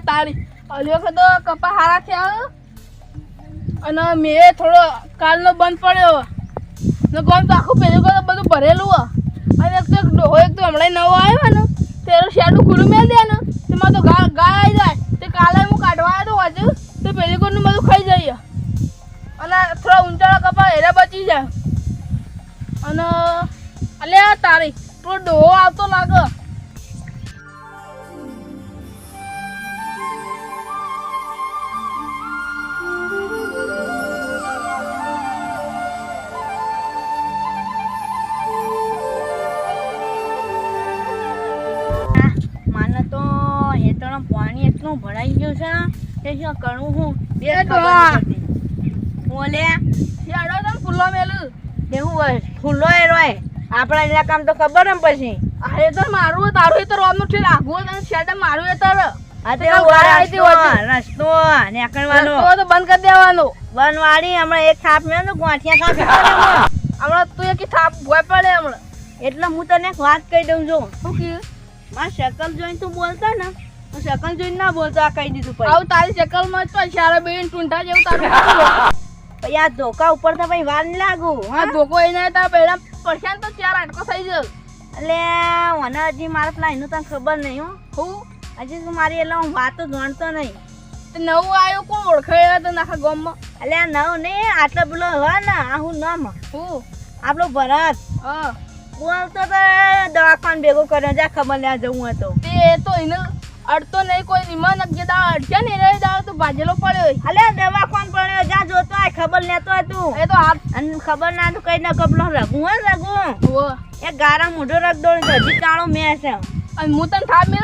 તારી અલ્યો તો કપા હારા થયા અને મેં થોડો કાલનો બંધ પડ્યો ને કોમ તો આખું પેલું બધું ભરેલું અને એક તો ડોહો એક તો હમણાં નવો આવ્યો ને તેનું શેડું ખુલ્લું મેળ દે ને તેમાં તો ગાય આવી જાય તે કાલે હું કાઢવા આવ્યો હજુ તો પેલી કોઈનું બધું ખાઈ જઈએ અને થોડા ઊંચાળા કપા એરા બચી જાય અને અલ્યા તારી થોડો ડોહો આવતો લાગે પાણી એટલું ભરાઈ ગયું છે કે શું કરવું હું બોલે ફૂલો મેલું એવું હોય ફૂલો એ રોય આપણા ઇલાકામાં તો ખબર ને પછી અરે તો મારું તારું તો રોમનું છે આગું અને શેડે મારું એ તાર રસ્તો નીકળવાનો તો બંધ કરી દેવાનો બંધ વાળી હમણાં એક થાપ મેં તો ગોઠિયા થાપ હમણાં તું એક થાપ ભોય પડે હમણાં એટલે હું તને એક વાત કહી દઉં છું શું કીધું મારા શકલ જોઈને તું બોલતા ને શકલ જોઈને ના બોલતો આ કહી દીધું પછી આવું તારી શકલ માં તો શાળા બેન ટૂંઢા જેવું તારું પછી આ ધોકા ઉપર તો પછી વાર નહીં લાગુ હા ધોકો એને તાર પહેલા પરસાન તો ચાર આટકો થઈ ગયો એટલે મને હજી મારા પેલા એનું તને ખબર નહીં હું હજી તું મારી એટલે હું વાતો જાણતો નહીં નવું આવ્યો કોણ ઓળખાય તો નાખા ગામમાં એટલે આ નવ નહીં આટલો પેલો હોય ને આ હું નામ હું આપણો ભરત હા બોલતો તો દવાખાન ભેગો કર્યો જ્યાં ખબર લેવા જવું હતો તે તો એને અડતો નહીં કોઈ નિમન જે દાળ અડશે ને એ દાળ તો ભાજેલો પડ્યો અલે દવાખાન પડ્યો જ્યાં જોતો હોય ખબર લેતો હોય તું એ તો હાથ અને ખબર ના તો કઈ ના કપલો રઘુ હોય રઘુ એ ગારા મોઢો રખ દો હજી કાળો મેં છે અને હું તને થાપ મેં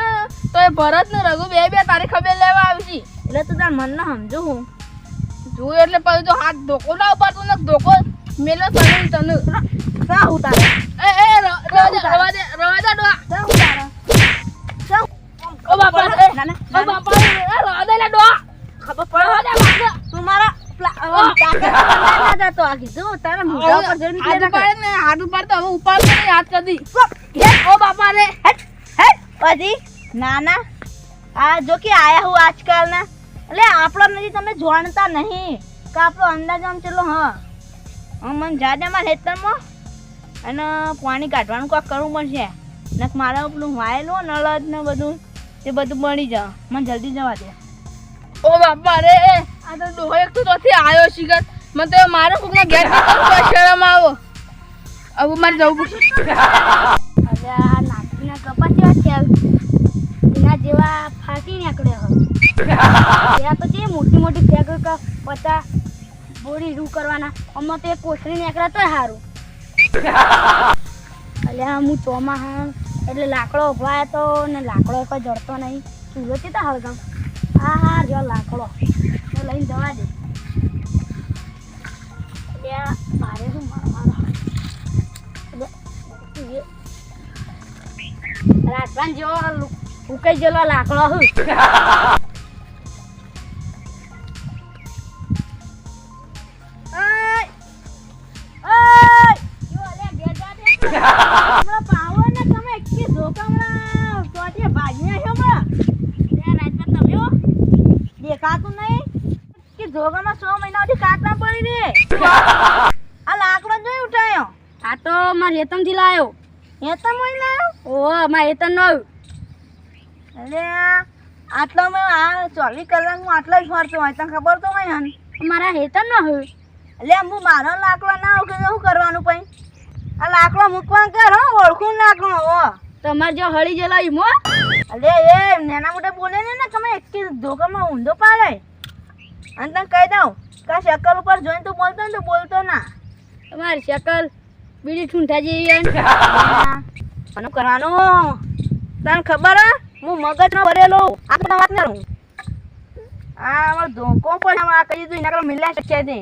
તો એ ભરત ને રઘુ બે તારી ખબર લેવા આવશી એટલે તું તાર મન ના સમજુ હું જોયું એટલે પછી તો હાથ ધોકો ના ઉપાડતો ને ધોકો મેલો તને સા ઉતારે એ રવા દે ડોહા સા ઉતારે ઓ બાપા ઓ બાપા રવા દે લે ડોહા ખબર પડે તું મારા તો આ કીધું તારા મોઢા ઉપર જોઈને હાથ ઉપાડતો હવે ઉપાડતો નહીં હાથ કદી ઓ બાપા રે પછી નાના આ જો કે આયા હું આજકાલ ના એટલે આપણો નથી તમે જાણતા નહીં કે આપણો અંદાજ આમ ચલો હા મને જાડેમાં ખેતરમાં અને પાણી કાઢવાનું કાંક કરવું પડશે ને મારા પેલું વાયેલું નળદ ને બધું તે બધું બળી જાય મને જલ્દી જવા દે ઓ બાપા રે આ તો ડોહો એક તો તોથી આવ્યો શિખર મને તો મારો કોકના ઘેર શરમ આવો હવે મારે જવું પડશે હવે આ નાખીના કપા કેવા થયા એના જેવા ફાટી નીકળ્યા હવે ત્યાં તો જે મોટી મોટી ફેગ પતા બોરી રૂ કરવાના આમાં તો એક કોથળી નીકળ્યા તોય સારું અલ્યા હું ચોમાહા એટલે લાકડો ઉભવાય તો ને લાકડો કોઈ જડતો નહીં ચૂલો ચેતા હળગામ હા જો લાકડો તો લઈને જવા દે અલ્યા મારે શું મારો રાજભાન જેવો ઉકાઈ ગયેલો લાકડો હું દેખાતું નહીં કે જોગામાં 6 મહિનાથી કાટલા પડી રે આ લાકડો જોઈ ઉઠાયો આ તો માર હેતમ થી લાયો હેતમ હોય લાયો ઓ માર હેતમ નો અલે આટલો મે આ 24 કલાકમાં આટલો જ ફરતો હોય તને ખબર તો હોય ને મારા હેતમ નો હોય એટલે હું મારો લાકડો ના આવ કે શું કરવાનું પછી આ લાકડો મૂકવાનું કર હો ઓળખું લાકડો ઓ તમાર જો હળી જેલા ઈમો અલે એ નેના મોટે બોલે ને તમે એક ધોકામાં ઊંધો પાડે અને તને કહી દઉં કે શકલ ઉપર જોઈને તું બોલતો ને તો બોલતો ના તમારી શકલ બીડી ઠૂંઠા જેવી અને કરવાનું તને ખબર હે હું મગજનો ભરેલો આ તો વાત કરું આ અમાર ધોકો પણ આ કહી દીધું એના કર મિલ્યા શક્ય છે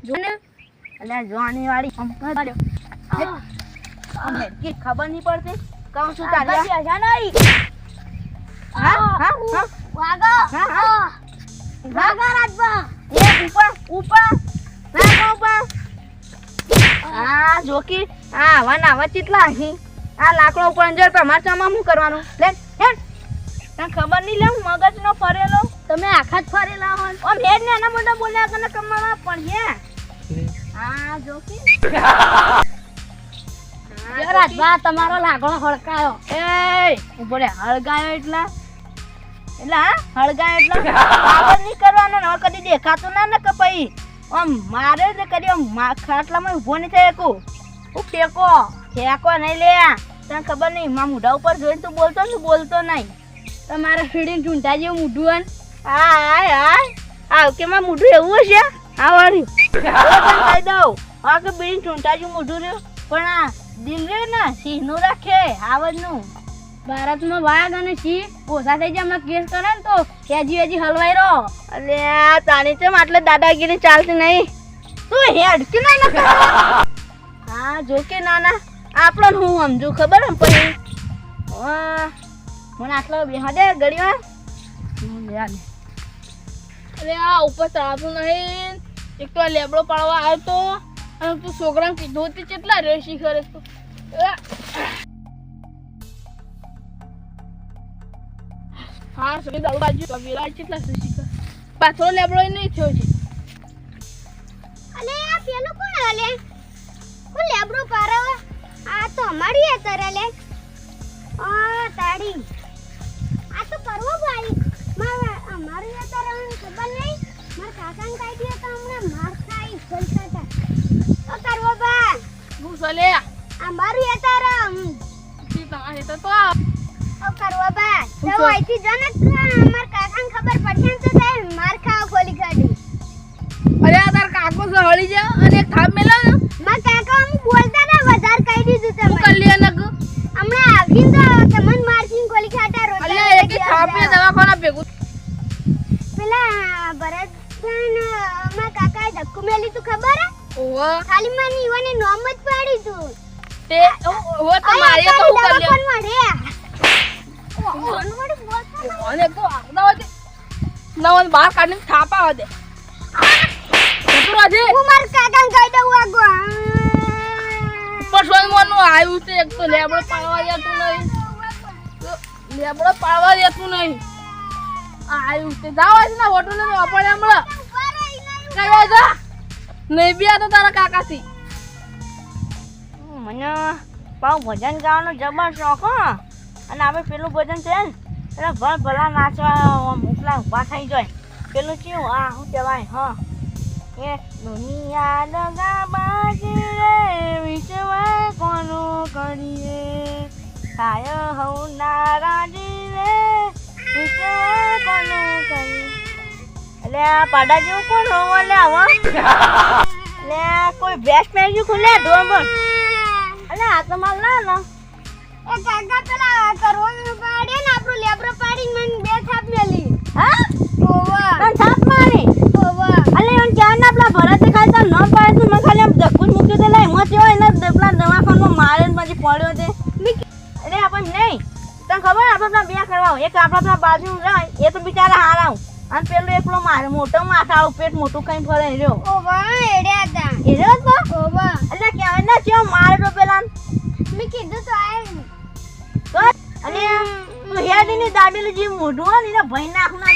જો ને અલ્યા જોવાની વાળી અમને કે ખબર નહીં પડતી કહું છું તારે આજા નહીં હા હા હા વાગો હા વાગો રાજબા એ ઉપર ના ઉપર આ જોકી આ વાના વચિતલા હી આ લાકડો ઉપર અંજર પર માર ચામાં શું કરવાનું લે હેડ તને ખબર નહીં લે મગજનો ફરેલો તમે આખા જ ફરેલા હો ઓમ હેડ ને આના મોટા બોલ્યા કને કમાવા પણ હે આ જોકી રાજબા તમારો લાકડો હળકાયો એ ઉભો રે હળગાયો એટલા હળગાયો એટલા પાવર નહીં કરવાનો ને હવે કદી દેખાતો ના ને કપાઈ આમ મારે જ કરી આમ ખાટલામાં ઊભો નહીં થાય કો હું ટેકો નહીં લે તને ખબર નહીં મા મુઢા ઉપર જોઈને તું બોલતો નહીં તમારે ફીડીને ઢૂંઢા જેવું મૂઢું હાય આવ કે માં મૂઢું એવું છે આ વાળ્યું કહી દઉં હા કે બીડીને ઢૂંઢા જેવું મૂઢું રહ્યું પણ આ દિલ રે ને સિંહનું રાખે આવડનું ભારતમાં વાઘ અને સિંહ ઓછા થઈ જાય હમણાં કેસ કરે ને તો હેજી હલવાઈ રહો અલે આ તાની ચમ આટલે દાદાગીરી ચાલતી નહીં તું હેડ કે ના હા જો કે ના આપણને હું સમજુ ખબર ને પછી મને આટલો બેહાડે ગળીમાં અરે આ ઉપર ચડાતું નહીં એક તો આ લેબડો પાડવા આવ્યો તો અને તું છોકરાને કીધું તે કેટલા રેસી કરે તું હા સગી દારૂ બાજુ કબીરા કેટલા રેસી કરે પાછો લેબડો નહીં થયો છે અલે આ પેલો કોણ આલે કોણ લેબડો પારવ આ તો અમારી અત્યારે લે આ તાડી આ તો પરવો ભાઈ અમારી અત્યારે ખબર નહીં માર કાકાને કાઈ દે તો હમણાં માર ખાઈ ગલતા ઓ કરવો બા હું સલે અમારી અત્યારે જી તમારે તો ઓ કરવો બા તો આઈથી જને માર કાકાને ખબર પડશે તો થાય માર ખાવ ખોલી કાઢી અરે આ તાર કાકો સે હળી જા અને એક થાપ મેલા ને માર કાકા હું બોલતા ને વધાર કહી દીધું તમે હું કલ્લી અલગ હમણાં આવીન તો તમને મારસીન ગોલી ખાટા રોટલા અલ્યા એક થાપ મે દવાખાના ભેગું પેલા ભરતભાઈ માર કાકાએ ધક્કો મેલી તું ખબર હે ઓહો ખાલી મને ઈવને નામ જ પાડી તું તે ઓ તો મારી તો હું કલ્લી અને તો આગળ વધે નવન બહાર કાઢીને થાપા વધે કેટલું આજે હું માર કાકાને કહી દઉં આગો પછોઈ મોનું આવ્યું છે એક તો લેબડો પાડવા દેતું નહીં લેબડો પાડવા દેતું નહીં આવ્યું છે જાવા છે ને હોટલ ને વાપરે હમણાં કઈ જા નહીં બી આ તો તારા કાકાથી મને પાવ ભજન ગાવાનો જબર શોખ હો અને આપણે પેલું ભજન છે ને એટલે ભલા નાચવા મોકલા ઊભા થઈ જાય પેલું કેવું આ શું કહેવાય હા એ દુનિયા લગા બાજી રે વિશ્વા કોનું કરીએ થાય હઉ નારાજી રે વિશ્વા કોનું કરીએ એટલે આ પાડા જેવું કોણ હોવો લે આવા એટલે કોઈ બેસ્ટ મેગ્યુ ખુલે ઢોર પર એટલે આ તો માલ ના એ કાકા પેલા કરવાનું પાડે ને આપણો લેબરો પાડી મને બે થાપ મેલી હા ઓવા તન થાપ મારી ઓવા અલે ઓન ક્યાં ના આપલા ભરત ખાતા ન પાડે તો મે ખાલી આમ ધક્કું મૂક્યું તે લઈ મત એવો એને પેલા દવાખાનામાં મારે ને પછી પડ્યો તે એટલે આપણ નહીં તને ખબર આપણે બે કરવા એક આપણા બાજુ રહે એ તો બિચારા હારાવ અને પેલો એકલો મારે મોટો માથાળું પેટ મોટું કઈ ફરે રહ્યો ઓવા એડ્યા હતા એડ્યો તો ઓવા એટલે ક્યાં ના ચો મારે તો પેલા મે કીધું તો આય અને તું હેડીની દાબેલી જે મોઢું હોય ને એને ભઈ નાખના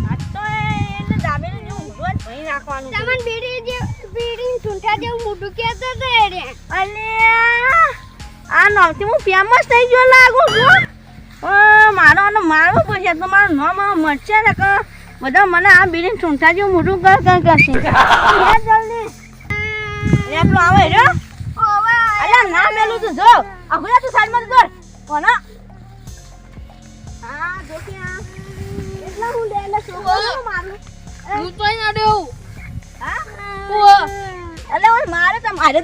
આ તો એને દાબેલી જે મોઢું હોય ભઈ નાખવાનું તમને બીડી ચૂંઠા જેવું મોઢું કહેતો તો એડે અલે આ નામથી હું ફેમસ થઈ ગયો લાગુ છું મારો આનો મારવો પડશે તો મારું નામ મળશે ને કે બધા મને આ બીડી ચૂંઠા જેવું મોઢું કરશે જલ્દી રેપલો આવે રહ્યો અલા ના મેલું તું જો આ હુયા તું સાઈડ માં કર કોના હા જોકી આ એટલા હું લેલે છોકરો મારું હું તો અહીં અડ્યો હા ઓ અલે ઓય મારે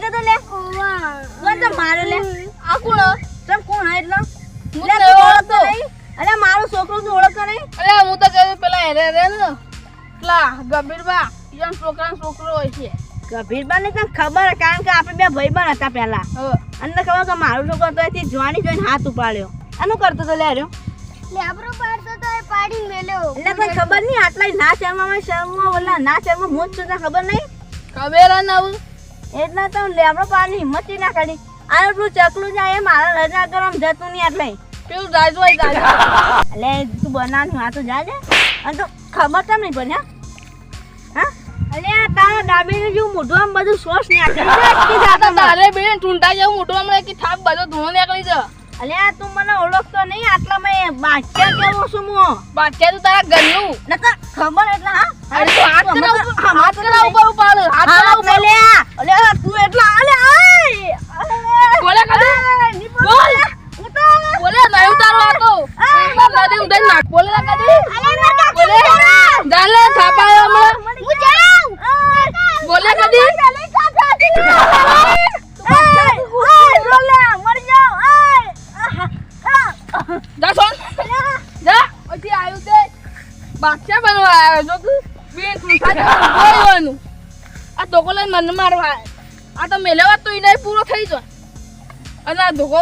તો લે ઓવા તો મારે લે આ કોણ તમ કોણ હે એટલે હું લે, તો તું ઓળખતો. ઓળખતો નહીં? અરે મારો છોકરો તું ઓળખતો નહીં? અરે હું તો કહ્યું પેલા હેરે ને પેલા ગંભીરબા ઈયોન છોકરાનો છોકરો હોય છે. ગભીરબાને તને ખબર હે, કારણ કે આપણે બે ભાઈબંધ હતા પહેલા. હવે અને ખબર કે મારો છોકરો તો એથી જોવાની જોઈને હાથ ઉપાડ્યો. આનું કરતો તો લે રહ્યો. લેબરો પાડતો તો એ પાડીને મેલ્યો. એટલે તને ખબર નહીં આટલા ના શર્મા ઓલા ના શર્મા હું જ છું, તને ખબર નહીં? ખબર હે ને હવે એટલે તો લેબડો પાડની હિંમત ય ના કાઢી. આને પેલું ચકલું જાય એ મારા રજા ગરમ જતું નહીં એટલે. પેલું જાજુ હોય જાજુ. એટલે તું બનાવની વાતો જાજે. અને તો ખબર તમ નહીં બન્યા હા? અલે તારા ડાબીને જેવું મોઢું આમ બધું શ્વાસ ને આ તો તારે બેન ઠૂંઠા જેવું મોટું હમણાં કે થાપ બધો ધૂળો નીકળી જા. અલે તું મને ઓળખતો નહીં આટલા મેં બાદશાહ કેવો છું હું બાદશાહ તું તારા ઘરનું. નકર ખબર એટલે હા અરે તું હાથ કરા ઉપર હાથ કરા ઉપર ઉપાડ હાથ કરા હાથ ઉપર. લે અલે તું એટલા અલે આય બોલે કદી બોલ બોલે નહીં ઉતારો આ તો નદી ઉધર નાખ બોલે ના કદી બોલે જાલે થાપાયો હમણાં હું જાઉં. બોલે કદી જા સોન જા ઓથી આયુ તે બાદશાહ બનવા આવ્યો જો કે બેન ઠૂંઠા જેવું બોલવાનું. આ ધોકો લઈને મને મારવા આવ્યો. આ તો મેલેવા તો ઈ પૂરો થઈ જાય અને આ ધોકો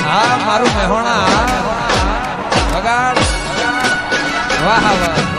હા મારું મહેણા વગાડ વાહ વાહ